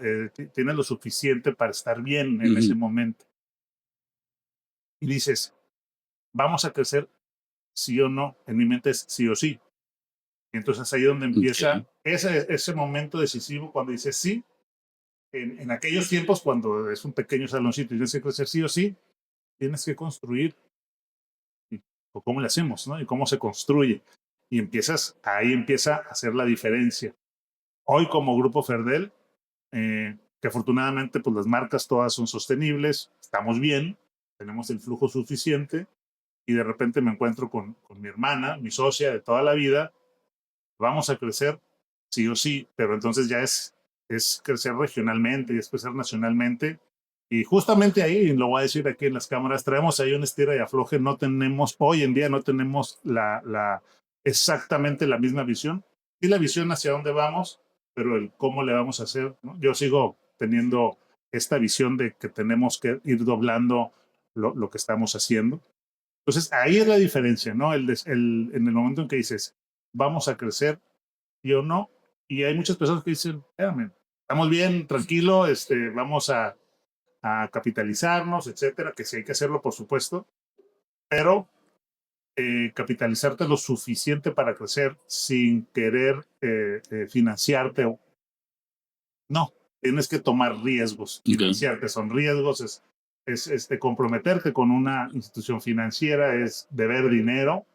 tienes lo suficiente para estar bien en ese momento. Y dices, vamos a crecer sí o no. En mi mente es sí o sí. Y entonces ahí donde empieza ese momento decisivo cuando dices sí. En aquellos tiempos, cuando es un pequeño saloncito y tienes que crecer sí o sí, tienes que construir. O cómo le hacemos, ¿no? Y cómo se construye. Y ahí empieza a hacer la diferencia. Hoy como Grupo Ferdel, que afortunadamente pues las marcas todas son sostenibles, estamos bien, tenemos el flujo suficiente, y de repente me encuentro con mi hermana, mi socia de toda la vida, vamos a crecer sí o sí, pero entonces ya es crecer regionalmente y es crecer nacionalmente. Y justamente ahí, lo voy a decir aquí en las cámaras, traemos ahí un estira y afloje, no tenemos, hoy en día no tenemos exactamente la misma visión. Sí la visión hacia dónde vamos, pero el cómo le vamos a hacer, ¿no? Yo sigo teniendo esta visión de que tenemos que ir doblando lo que estamos haciendo. Entonces ahí es la diferencia, ¿no? En el momento en que dices, vamos a crecer, y o no, y hay muchas personas que dicen, espérame, estamos bien, tranquilo, vamos a capitalizarnos, etcétera, que sí hay que hacerlo, por supuesto, pero capitalizarte lo suficiente para crecer sin querer financiarte. No, tienes que tomar riesgos. Ok. Financiarte son riesgos, es comprometerte con una institución financiera, es deber dinero,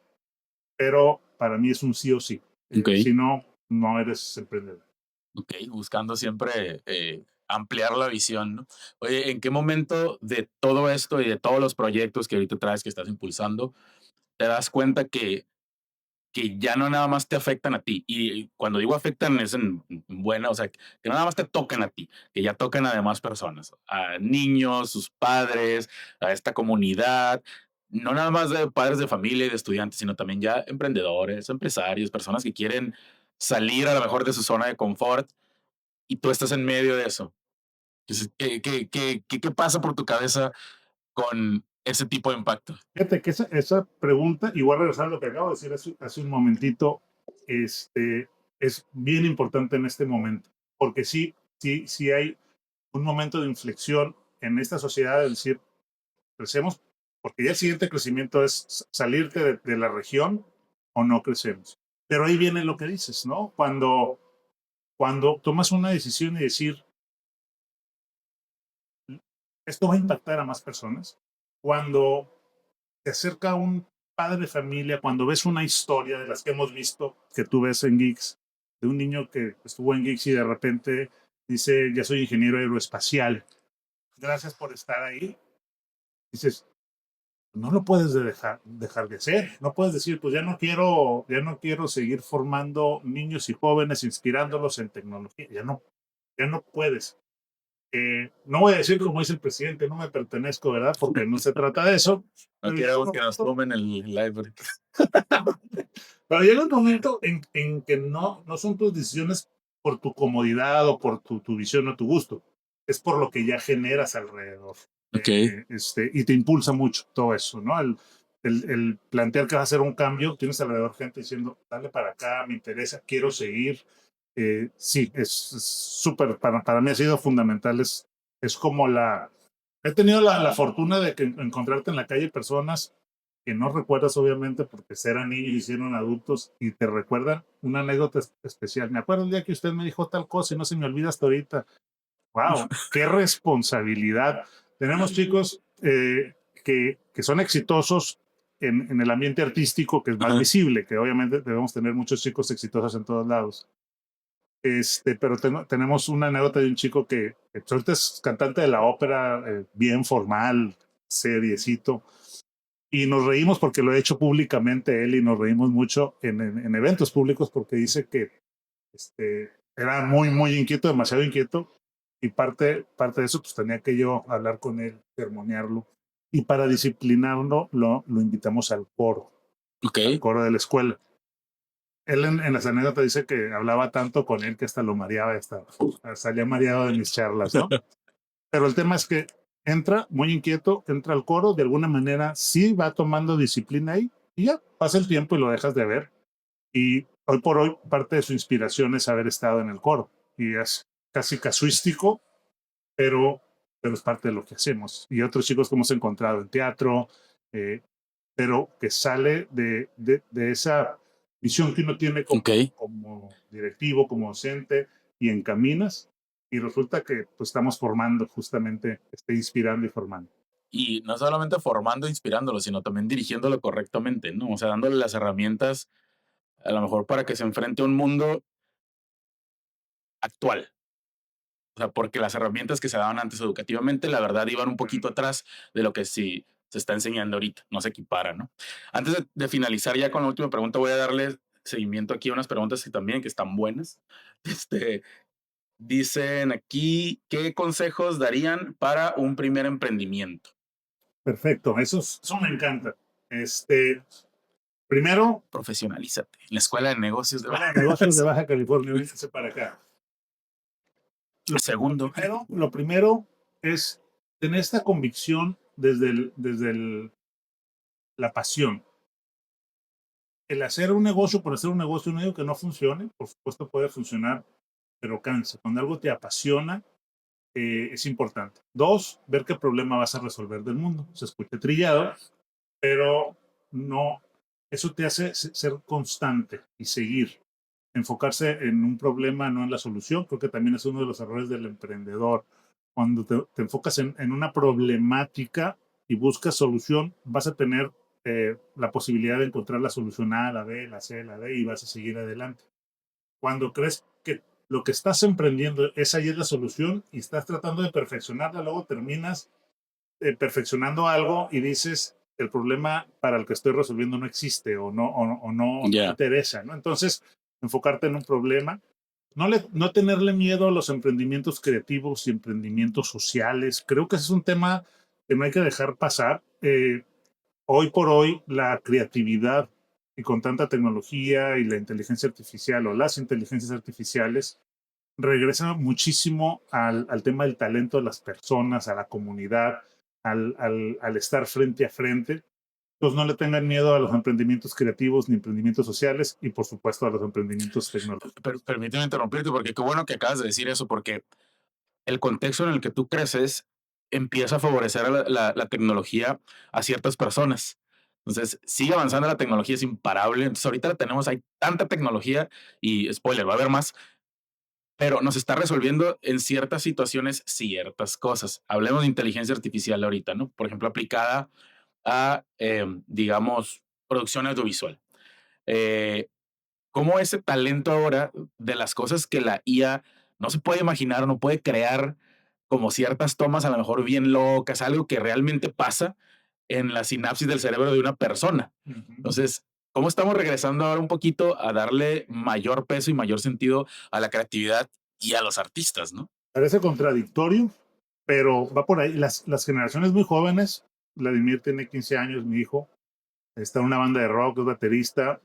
pero para mí es un sí o sí. Ok. Si no, no eres emprendedor. Ok, buscando siempre ampliar la visión, ¿no? Oye, ¿en qué momento de todo esto y de todos los proyectos que ahorita traes, que estás impulsando, te das cuenta que ya no nada más te afectan a ti? Y cuando digo afectan es en buena, o sea, que no nada más te tocan a ti, que ya tocan a demás personas, a niños, sus padres, a esta comunidad, no nada más de padres de familia y de estudiantes, sino también ya emprendedores, empresarios, personas que quieren salir a lo mejor de su zona de confort y tú estás en medio de eso. Entonces, ¿qué pasa por tu cabeza con ese tipo de impacto? Fíjate que esa pregunta, igual voy a regresar a lo que acabo de decir hace un momentito, es bien importante en este momento, porque sí hay un momento de inflexión en esta sociedad de decir, crecemos, porque ya el siguiente crecimiento es salirte de la región o no crecemos. Pero ahí viene lo que dices, ¿no? Cuando tomas una decisión y decir, esto va a impactar a más personas, cuando te acerca un padre de familia, cuando ves una historia de las que hemos visto, que tú ves en Geeks, de un niño que estuvo en Geeks y de repente dice, ya soy ingeniero aeroespacial, gracias por estar ahí, dices, no lo puedes dejar de hacer, no puedes decir, pues ya no quiero seguir formando niños y jóvenes, inspirándolos en tecnología, ya no puedes. No voy a decir como dice el presidente, no me pertenezco, ¿verdad? Porque no se trata de eso. No Pero llega un queremos que nos momento, tomen el live. pero llega un momento en que no son tus decisiones por tu comodidad o por tu visión o tu gusto. Es por lo que ya generas alrededor. Ok. Y te impulsa mucho todo eso, ¿no? El plantear que vas a hacer un cambio, tienes alrededor gente diciendo, dale para acá, me interesa, quiero seguir. Sí, es súper, para mí ha sido fundamental. Es como he tenido la fortuna de encontrarte en la calle personas que no recuerdas obviamente porque eran niños y hicieron adultos y te recuerdan una anécdota especial. Me acuerdo el día que usted me dijo tal cosa y no se me olvida hasta ahorita. ¡Wow! ¡Qué responsabilidad! Tenemos chicos que son exitosos en el ambiente artístico, que es más Ajá. visible, que obviamente debemos tener muchos chicos exitosos en todos lados. Pero tenemos una anécdota de un chico que ahorita es cantante de la ópera, bien formal, seriecito, y nos reímos porque lo he hecho públicamente él y nos reímos mucho en eventos públicos porque dice que era muy, muy inquieto, demasiado inquieto, y parte de eso pues tenía que yo hablar con él, sermonearlo, y para disciplinarlo lo invitamos al Ok. coro de la escuela. Él en las anécdotas dice que hablaba tanto con él que hasta lo mareaba, hasta salía mareado de mis charlas, ¿no? Pero el tema es que entra muy inquieto, entra al coro, de alguna manera sí va tomando disciplina ahí, y ya pasa el tiempo y lo dejas de ver. Y hoy por hoy parte de su inspiración es haber estado en el coro, y es casi casuístico, pero, pero es parte de lo que hacemos. Y otros chicos que hemos encontrado en teatro, eh, pero que sale de esa visión que uno tiene Ok. como directivo, como docente, y encaminas, y resulta que pues, estamos formando justamente, inspirando y formando. Y no solamente formando, inspirándolo, sino también dirigiéndolo correctamente, ¿no? O sea, dándole las herramientas a lo mejor para que se enfrente a un mundo actual. O sea, porque las herramientas que se daban antes educativamente, la verdad, iban un poquito atrás de lo que sí se está enseñando ahorita, no se equipara, ¿no? Antes de finalizar ya con la última pregunta, voy a darle seguimiento aquí a unas preguntas que también que están buenas. Este, dicen aquí, ¿qué consejos darían para un primer emprendimiento? Perfecto, eso me encanta. Primero, Profesionalízate. En la Escuela de Negocios de Escuela de Negocios de Baja California, véngase para acá. Segundo, Lo primero es tener esta convicción la pasión. El hacer un negocio por hacer un negocio, no digo que no funcione, por supuesto puede funcionar, pero cansa. Cuando algo te apasiona, es importante. Dos, ver qué problema vas a resolver del mundo. Se escucha trillado, pero no, eso te hace ser constante y seguir. Enfocarse en un problema, no en la solución. Creo que también es uno de los errores del emprendedor. Cuando te enfocas en una problemática y buscas solución, vas a tener la posibilidad de encontrar la solución A, la B, la C, la D y vas a seguir adelante. Cuando crees que lo que estás emprendiendo es ahí es la solución y estás tratando de perfeccionarla, luego terminas perfeccionando algo y dices, el problema para el que estoy resolviendo no existe o no interesa, ¿no? Entonces, enfocarte en un problema, no tenerle miedo a los emprendimientos creativos y emprendimientos sociales. Creo que ese es un tema que no hay que dejar pasar. Hoy por hoy, la creatividad y con tanta tecnología y la inteligencia artificial o las inteligencias artificiales, regresa muchísimo al tema del talento de las personas, a la comunidad, al estar frente a frente. Entonces no le tengan miedo a los emprendimientos creativos ni emprendimientos sociales y por supuesto a los emprendimientos tecnológicos. Pero permíteme interrumpirte porque qué bueno que acabas de decir eso, porque el contexto en el que tú creces empieza a favorecer a la tecnología a ciertas personas. Entonces, sigue avanzando la tecnología, es imparable. Entonces, ahorita la tenemos, hay tanta tecnología y, spoiler, va a haber más, pero nos está resolviendo en ciertas situaciones ciertas cosas. Hablemos de inteligencia artificial ahorita, ¿no? Por ejemplo, aplicada a, digamos, producción audiovisual. Eh, ¿Cómo ese talento ahora de las cosas que la IA no se puede imaginar, no puede crear, como ciertas tomas a lo mejor bien locas, algo que realmente pasa en la sinapsis del cerebro de una persona? Entonces, ¿cómo estamos regresando ahora un poquito a darle mayor peso y mayor sentido a la creatividad y a los artistas, no? Parece contradictorio, pero va por ahí. Las generaciones muy jóvenes, Vladimir tiene 15 años, mi hijo, está en una banda de rock, es baterista,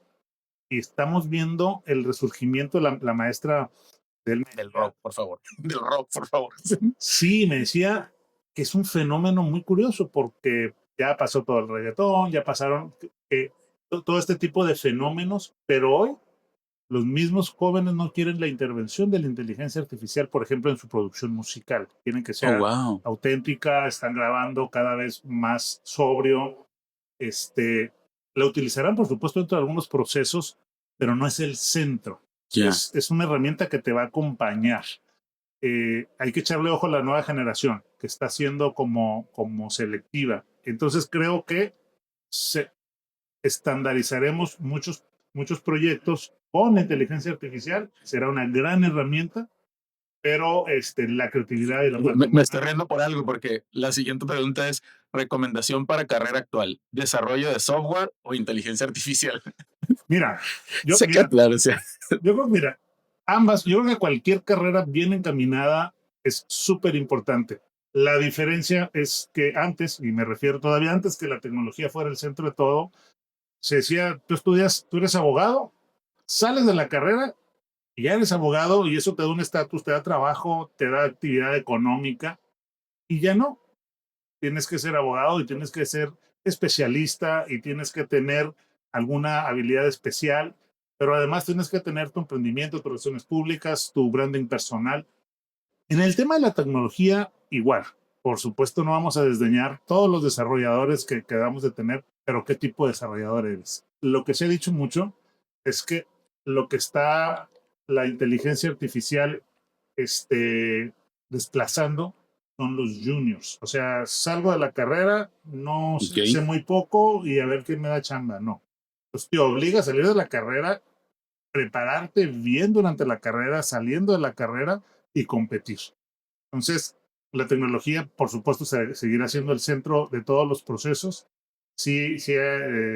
y estamos viendo el resurgimiento de la maestra Del rock, por favor. Del rock, por favor. Sí, me decía que es un fenómeno muy curioso porque ya pasó todo el reggaetón, ya pasaron todo este tipo de fenómenos, pero hoy los mismos jóvenes no quieren la intervención de la inteligencia artificial, por ejemplo, en su producción musical. Quieren que Oh, sea wow. auténtica, están grabando cada vez más sobrio. La utilizarán, por supuesto, dentro de algunos procesos, pero no es el centro. Ya. Es una herramienta que te va a acompañar. Hay que echarle ojo a la nueva generación que está siendo como selectiva. Entonces creo que estandarizaremos muchos proyectos con inteligencia artificial. Será una gran herramienta, pero la creatividad y la parte Me estoy riendo por algo porque la siguiente pregunta es recomendación para carrera actual, desarrollo de software o inteligencia artificial. Mira, Sé que claro, o sea, mira, ambas, yo creo que cualquier carrera bien encaminada es súper importante. La diferencia es que antes, y me refiero todavía antes que la tecnología fuera el centro de todo, se decía, tú eres abogado, sales de la carrera y ya eres abogado y eso te da un estatus, te da trabajo, te da actividad económica y ya no. Tienes que ser abogado y tienes que ser especialista y tienes que tener alguna habilidad especial, pero además tienes que tener tu emprendimiento, tus relaciones públicas, tu branding personal. En el tema de la tecnología, igual. Por supuesto, no vamos a desdeñar todos los desarrolladores que debamos de tener, pero ¿qué tipo de desarrollador eres? Lo que se ha dicho mucho es que lo que está la inteligencia artificial desplazando son los juniors. O sea, salgo de la carrera, no sé muy poco y a ver quién me da chamba. No. Pues te obliga a salir de la carrera, prepararte bien durante la carrera, saliendo de la carrera y competir. Entonces, La tecnología, por supuesto, seguirá siendo el centro de todos los procesos. Sí, sí,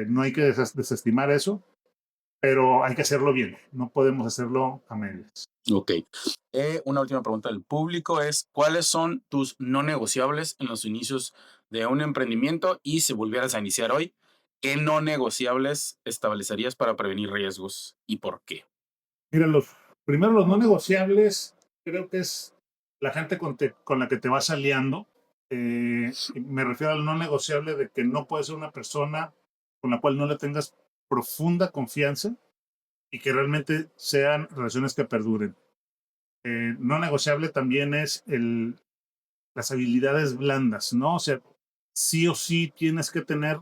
no hay que desestimar eso, pero hay que hacerlo bien. No podemos hacerlo a medias. Ok. Una última pregunta del público es, ¿cuáles son tus no negociables en los inicios de un emprendimiento? Y si volvieras a iniciar hoy, ¿qué no negociables establecerías para prevenir riesgos y por qué? Mira, primero los no negociables, creo que es la gente con la que te vas aliando. Me refiero al no negociable de que no puedes ser una persona con la cual no le tengas profunda confianza y que realmente sean relaciones que perduren. No negociable también es las habilidades blandas, ¿no? O sea, sí o sí tienes que tener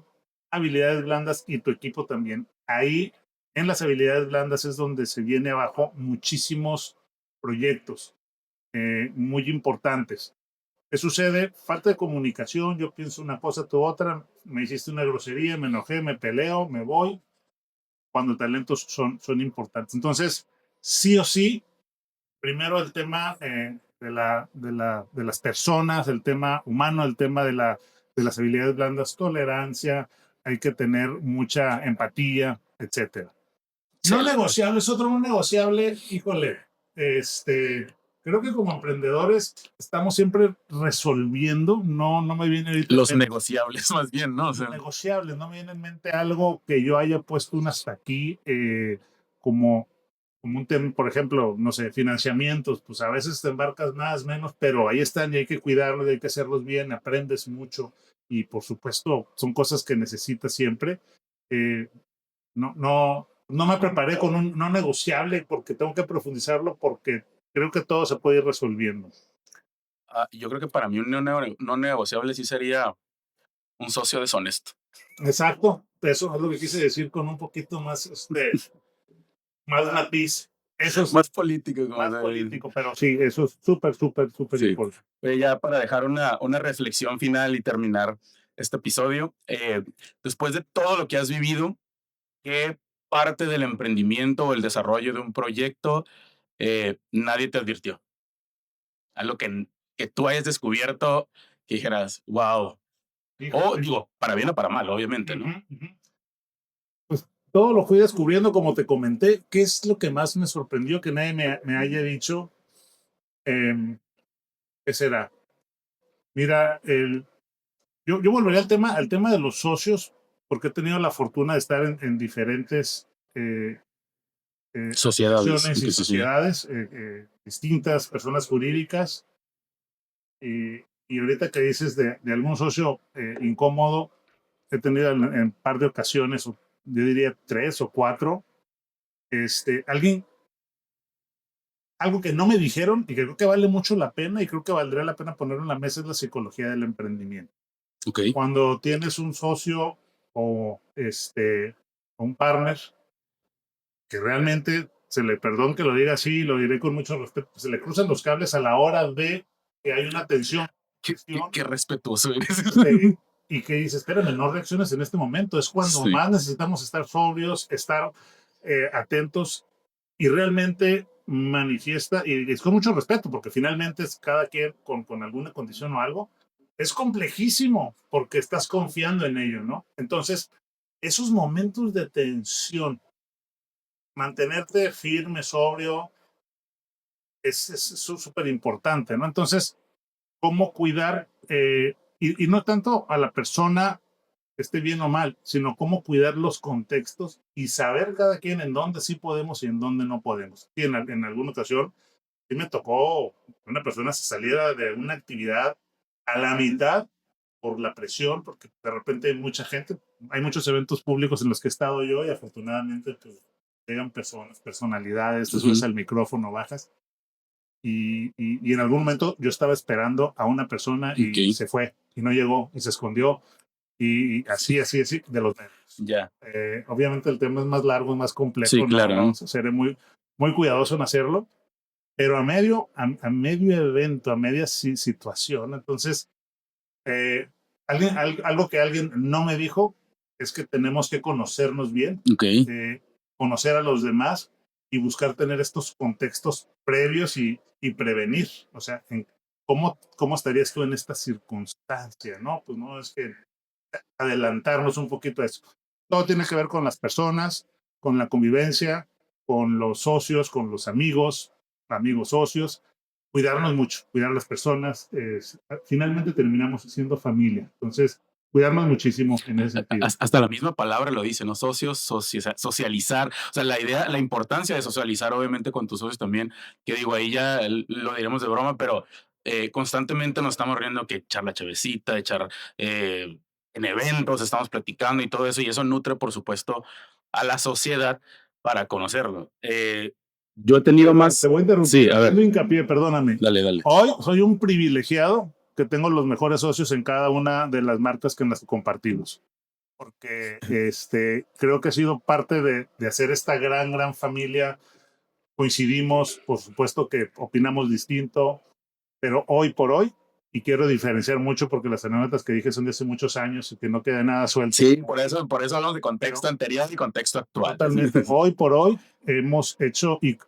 habilidades blandas y tu equipo también. Ahí, en las habilidades blandas, es donde se viene abajo muchísimos proyectos muy importantes. ¿Qué sucede? Falta de comunicación, yo pienso una cosa, tú otra, me hiciste una grosería, me enojé, me peleo, me voy, cuando talentos son importantes. Entonces, sí o sí, primero el tema de las personas, el tema humano, el tema de las habilidades blandas, tolerancia, hay que tener mucha empatía, etcétera. No negociable, es otro no negociable, híjole, creo que como emprendedores estamos siempre resolviendo, no me viene ahorita los negociables más bien, ¿no? O sea, negociables, no me viene en mente algo que yo haya puesto un hasta aquí como como un tema, por ejemplo, no sé, financiamientos, pues a veces te embarcas más, menos, pero ahí están y hay que cuidarlos, y hay que hacerlos bien, aprendes mucho y por supuesto son cosas que necesitas siempre. Eh, no me preparé con un no negociable porque tengo que profundizarlo porque creo que todo se puede ir resolviendo. yo creo que para mí un no negociable sí sería un socio deshonesto. Exacto, eso es lo que quise decir con un poquito más, más matiz. Eso es Más político, como más se dice. político, pero sí, eso es súper, súper, súper Sí. importante. Ya para dejar una reflexión final y terminar este episodio, después de todo lo que has vivido, ¿qué parte del emprendimiento o el desarrollo de un proyecto nadie te advirtió? Algo que tú hayas descubierto que dijeras, wow. O digo, para bien o para mal, obviamente, ¿no? Pues todo lo fui descubriendo, como te comenté. ¿Qué es lo que más me sorprendió que nadie me haya dicho? ¿Qué será? Mira, yo volvería al tema de los socios, porque he tenido la fortuna de estar en diferentes Sociedades. asociaciones y Que sí, sí. sociedades distintas, personas jurídicas. Y ahorita que dices de algún socio incómodo, he tenido en par de ocasiones, yo diría 3 o 4, alguien, algo que no me dijeron y que creo que vale mucho la pena y creo que valdría la pena ponerlo en la mesa es la psicología del emprendimiento. Ok. Cuando tienes un socio o un partner que realmente, se le perdón que lo diga así, lo diré con mucho respeto, se le cruzan los cables a la hora de que hay una tensión. Qué respetuoso eres. Y que dices, espérame, no reacciones en este momento, es cuando Sí. más necesitamos estar sobrios, estar atentos y realmente manifiesta, y es con mucho respeto, porque finalmente es cada quien con alguna condición o algo, es complejísimo porque estás confiando en ello, ¿no? Entonces, esos momentos de tensión, mantenerte firme, sobrio, es súper importante, ¿no? Entonces, ¿cómo cuidar? Y no tanto a la persona esté bien o mal, sino cómo cuidar los contextos y saber cada quien en dónde sí podemos y en dónde no podemos. Y en alguna ocasión sí me tocó que una persona se saliera de una actividad a la mitad por la presión, porque de repente hay mucha gente, hay muchos eventos públicos en los que he estado yo y afortunadamente pues, llegan personas, personalidades, te subes al micrófono, bajas. Y en algún momento yo estaba esperando a una persona y se fue y no llegó y se escondió y así, de los nervios. Ya. Obviamente el tema es más largo, es más complejo. Sí, claro. No, seré muy, muy cuidadoso en hacerlo, pero a medio evento, a media situación. Entonces, algo que alguien no me dijo es que tenemos que conocernos bien, Ok. conocer a los demás y buscar tener estos contextos previos y prevenir. O sea, ¿cómo estarías tú en esta circunstancia? ¿No? Pues no es que adelantarnos un poquito a eso. Todo tiene que ver con las personas, con la convivencia, con los socios, con los amigos socios, cuidarnos mucho, cuidar a las personas. Finalmente terminamos siendo familia. Entonces, cuidarnos muchísimo en ese sentido. Hasta la misma palabra lo dice, ¿no? Socios, socializar. O sea, la idea, la importancia de socializar, obviamente, con tus socios también, que digo, ahí ya lo diremos de broma, pero constantemente nos estamos riendo que echar la chavecita, echar en eventos, estamos platicando y todo eso, y eso nutre, por supuesto, a la sociedad para conocerlo. Yo he tenido más. Te voy a interrumpir. Sí, a ver. Haciendo hincapié, perdóname. Dale. Hoy soy un privilegiado que tengo los mejores socios en cada una de las marcas que las compartimos. Porque creo que ha sido parte de hacer esta gran familia. Coincidimos, por supuesto que opinamos distinto, pero hoy por hoy, y quiero diferenciar mucho porque las anécdotas que dije son de hace muchos años y que no queda nada suelto. Sí, por eso hablamos de contexto anterior y contexto actual. Totalmente. Hoy por hoy hemos hecho, y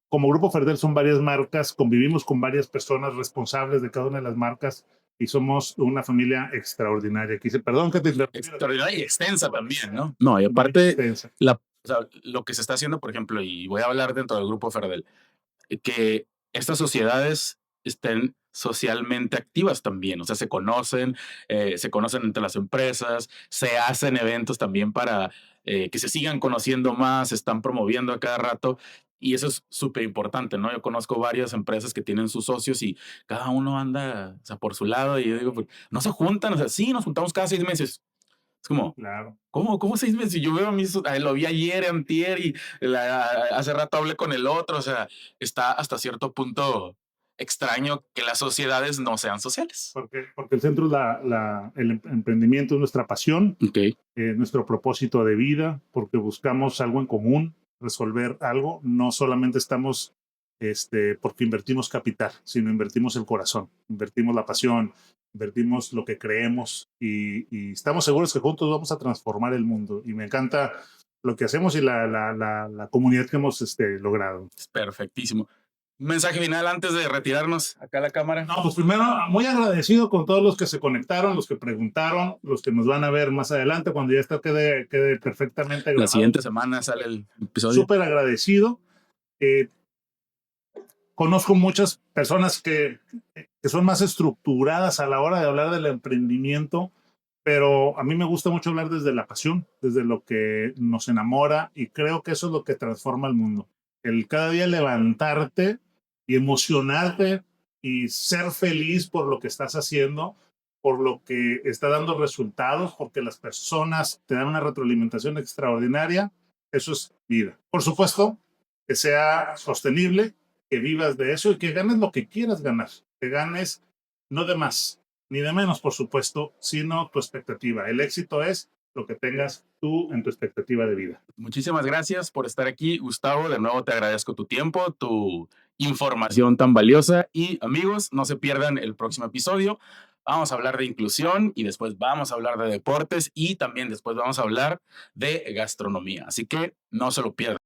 como Grupo Ferdel son varias marcas, convivimos con varias personas responsables de cada una de las marcas y somos una familia extraordinaria. Perdón que te extraordinaria y extensa también, ¿no? No, y aparte, o sea, lo que se está haciendo, por ejemplo, y voy a hablar dentro del Grupo Ferdel, que estas sociedades estén socialmente activas también, o sea, se conocen entre las empresas, se hacen eventos también para que se sigan conociendo más, se están promoviendo a cada rato, y eso es súper importante, ¿no? Yo conozco varias empresas que tienen sus socios y cada uno anda, o sea, por su lado, y yo digo, pues, no se juntan, o sea, sí, nos juntamos cada 6 meses. Es como, claro. ¿Cómo 6 meses? Yo veo a mis, lo vi ayer, antier, y hace rato hablé con el otro, o sea, está hasta cierto punto extraño que las sociedades no sean sociales. Porque el centro es el emprendimiento, es nuestra pasión, nuestro propósito de vida, porque buscamos algo en común, resolver algo, no solamente estamos porque invertimos capital, sino invertimos el corazón, invertimos la pasión, invertimos lo que creemos y estamos seguros que juntos vamos a transformar el mundo. Y me encanta lo que hacemos y la comunidad que hemos logrado. Perfectísimo. ¿Un mensaje final antes de retirarnos acá a la cámara? No, pues primero, muy agradecido con todos los que se conectaron, los que preguntaron, los que nos van a ver más adelante cuando ya esto quede perfectamente grabado. La siguiente semana sale el episodio. Súper agradecido. Conozco muchas personas que son más estructuradas a la hora de hablar del emprendimiento, pero a mí me gusta mucho hablar desde la pasión, desde lo que nos enamora, y creo que eso es lo que transforma el mundo. El cada día levantarte y emocionarte y ser feliz por lo que estás haciendo, por lo que está dando resultados, porque las personas te dan una retroalimentación extraordinaria, eso es vida. Por supuesto, que sea sostenible, que vivas de eso y que ganes lo que quieras ganar, que ganes no de más ni de menos, por supuesto, sino tu expectativa. El éxito es lo que tengas tú en tu expectativa de vida. Muchísimas gracias por estar aquí, Gustavo. De nuevo te agradezco tu tiempo, tu información tan valiosa, y amigos, no se pierdan el próximo episodio. Vamos a hablar de inclusión y después vamos a hablar de deportes y también después vamos a hablar de gastronomía. Así que no se lo pierdan.